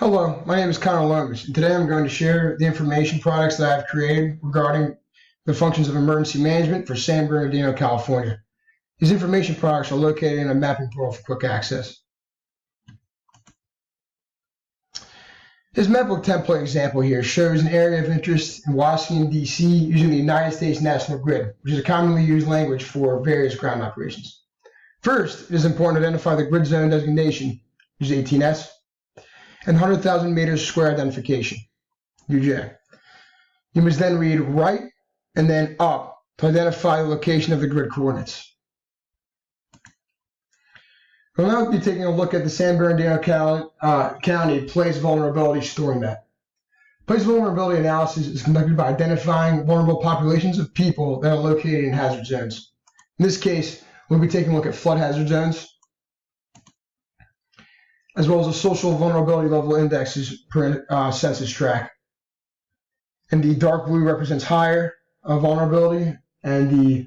Hello, my name is Connor Lomas, and today I'm going to share the information products that I've created regarding the functions of emergency management for San Bernardino, California. These information products are located in a mapping portal for quick access. This mapbook template example here shows an area of interest in Washington, D.C. using the United States National Grid, which is a commonly used language for various ground operations. First, it is important to identify the grid zone designation, which is 18S, and 100,000 meters square identification, UJ. You must then read right and then up to identify the location of the grid coordinates. We'll now be taking a look at the San Bernardino County Place Vulnerability Story Map. Place vulnerability analysis is conducted by identifying vulnerable populations of people that are located in hazard zones. In this case, we'll be taking a look at flood hazard zones, as well as the social vulnerability level indexes per census tract. And the dark blue represents higher vulnerability, and the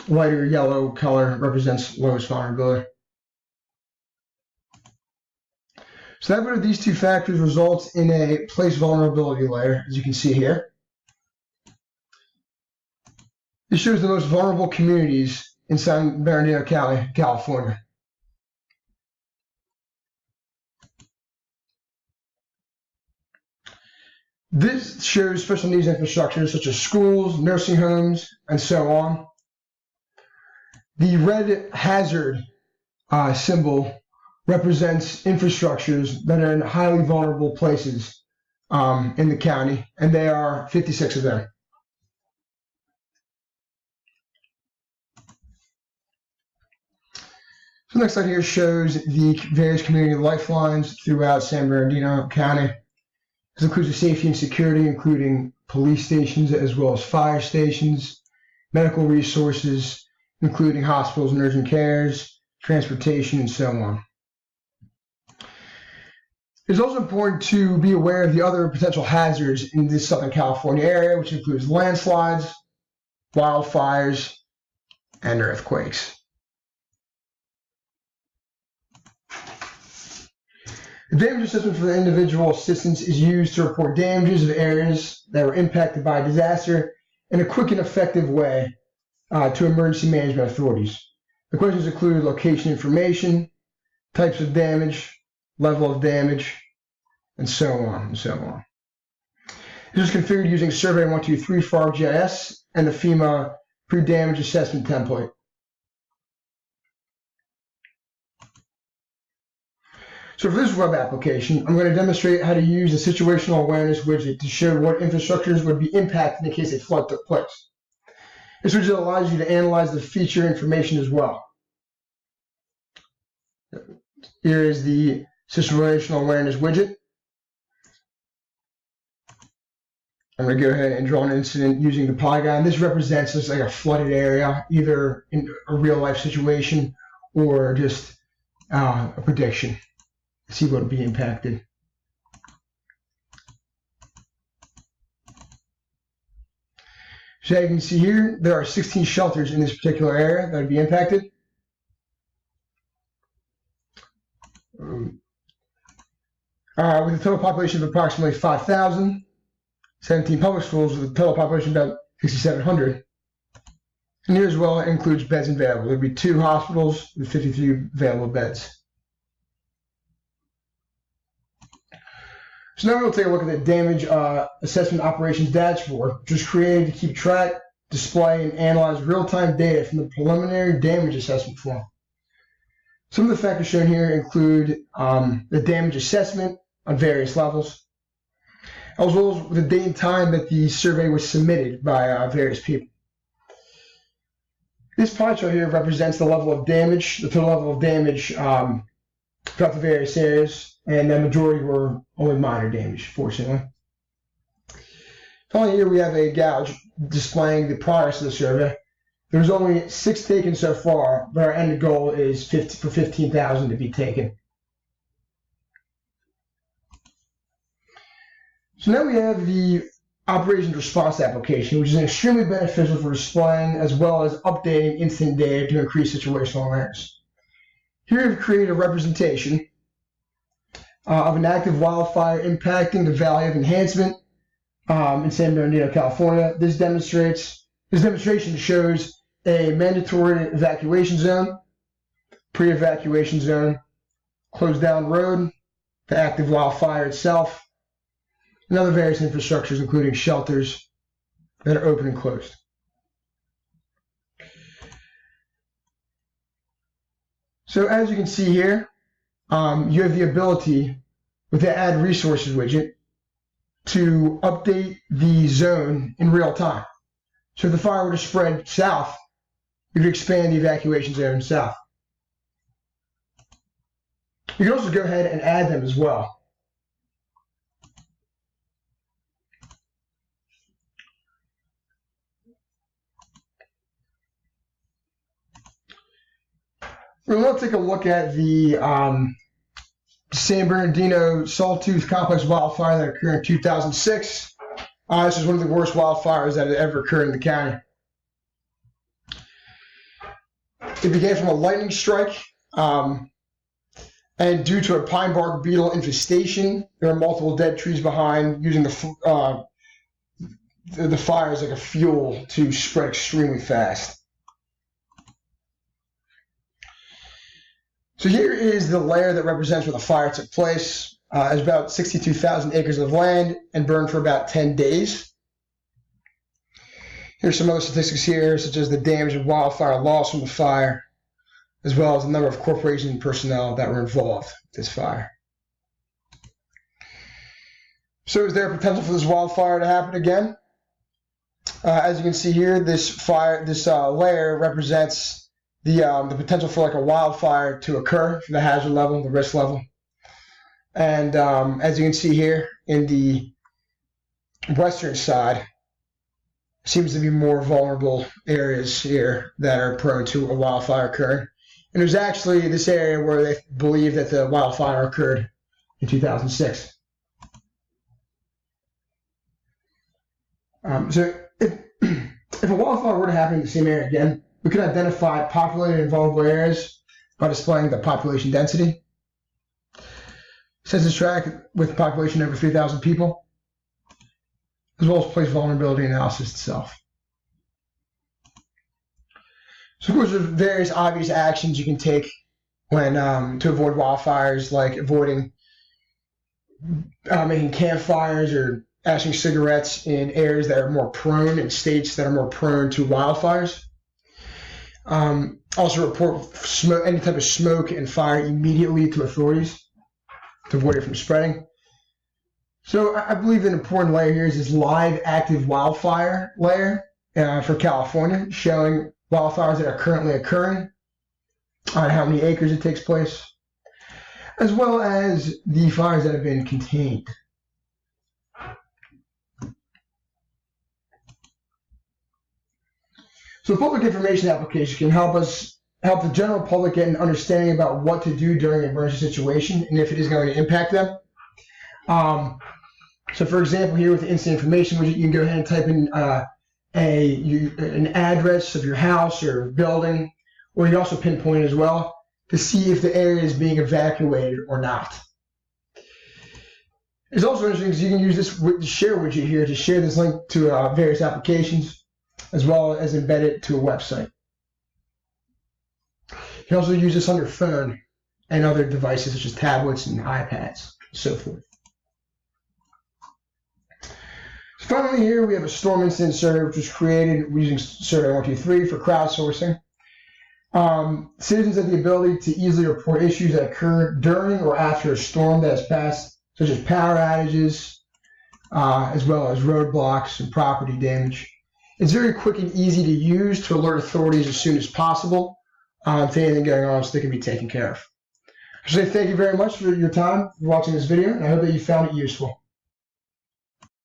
lighter yellow color represents lowest vulnerability. So that of these two factors results in a place vulnerability layer, as you can see here. This shows the most vulnerable communities in San Bernardino County, California. This shows special needs infrastructure such as schools, nursing homes, and so on. The red hazard symbol represents infrastructures that are in highly vulnerable places in the county, and there are 56 of them. So the next slide here shows the various community lifelines throughout San Bernardino County. This includes the safety and security, including police stations as well as fire stations, medical resources, including hospitals and urgent cares, transportation, and so on. It's also important to be aware of the other potential hazards in this Southern California area, which includes landslides, wildfires, and earthquakes. The damage assessment for the individual assistance is used to report damages of areas that were impacted by a disaster in a quick and effective way to emergency management authorities. The questions include location information, types of damage, level of damage, and so on and so on. This is configured using Survey 123 for ArcGIS and the FEMA pre-damage assessment template. So for this web application, I'm going to demonstrate how to use the situational awareness widget to show what infrastructures would be impacted in case a flood took place. This widget allows you to analyze the feature information as well. Here is the situational awareness widget. I'm going to go ahead and draw an incident using the polygon. This represents just like a flooded area, either in a real life situation or just a prediction. See what will be impacted. So you can see here, there are 16 shelters in this particular area that would be impacted. With a total population of approximately 5,000, 17 public schools with a total population of about 6,700. And here as well includes beds available. There would be 2 hospitals with 53 available beds. So now we'll take a look at the damage assessment operations dashboard, which was created to keep track, display, and analyze real-time data from the preliminary damage assessment form. Some of the factors shown here include the damage assessment on various levels, as well as the date and time that the survey was submitted by various people. This pie chart here represents the level of damage, the total level of damage throughout the various areas, and the majority were only minor damage, fortunately. Finally, here we have a gouge displaying the progress of the survey. There was only 6 taken so far, but our end goal is for 15,000 to be taken. So now we have the operations response application, which is extremely beneficial for displaying as well as updating incident data to increase situational awareness. Here we've created a representation of an active wildfire impacting the Valley of Enhancement in San Bernardino, California. This demonstration shows a mandatory evacuation zone, pre-evacuation zone, closed down road, the active wildfire itself, and other various infrastructures, including shelters that are open and closed. So as you can see here, you have the ability with the Add Resources widget to update the zone in real time. So if the fire were to spread south, you could expand the evacuation zone south. You can also go ahead and add them as well. We're going to take a look at the San Bernardino Sawtooth Complex wildfire that occurred in 2006. This is one of the worst wildfires that had ever occurred in the county. It began from a lightning strike, and due to a pine bark beetle infestation, there are multiple dead trees behind, using the fire as like a fuel to spread extremely fast. So here is the layer that represents where the fire took place. It's about 62,000 acres of land and burned for about 10 days. Here's some other statistics here, such as the damage and wildfire loss from the fire, as well as the number of corporations and personnel that were involved with this fire. So is there a potential for this wildfire to happen again? As you can see here, this layer represents the potential for like a wildfire to occur, for the hazard level, the risk level. And as you can see here in the western side, seems to be more vulnerable areas here that are prone to a wildfire occurring. And there's actually this area where they believe that the wildfire occurred in 2006. So if a wildfire were to happen in the same area again, we could identify populated and vulnerable areas by displaying the population density. Census tract with population over 3,000 people, as well as place vulnerability analysis itself. So of course there's various obvious actions you can take when to avoid wildfires, like avoiding making campfires or ashing cigarettes in areas that are more prone, in states that are more prone to wildfires. Also report any type of smoke and fire immediately to authorities to avoid it from spreading. So I believe an important layer here is this live active wildfire layer for California, showing wildfires that are currently occurring, on how many acres it takes place, as well as the fires that have been contained. So public information application can help the general public get an understanding about what to do during an emergency situation and if it is going to impact them. So for example, here with the instant information widget, you can go ahead and type in an address of your house or building, or you can also pinpoint it as well to see if the area is being evacuated or not. It's also interesting because you can use this share widget here to share this link to various applications, as well as embed it to a website. You can also use this on your phone and other devices such as tablets and iPads, and so forth. So finally here we have a storm incident survey, which was created using Survey 123 for crowdsourcing. Citizens have the ability to easily report issues that occur during or after a storm that has passed, such as power outages, as well as roadblocks and property damage. It's very quick and easy to use to alert authorities as soon as possible to anything going on so they can be taken care of. I should say thank you very much for your time for watching this video, and I hope that you found it useful.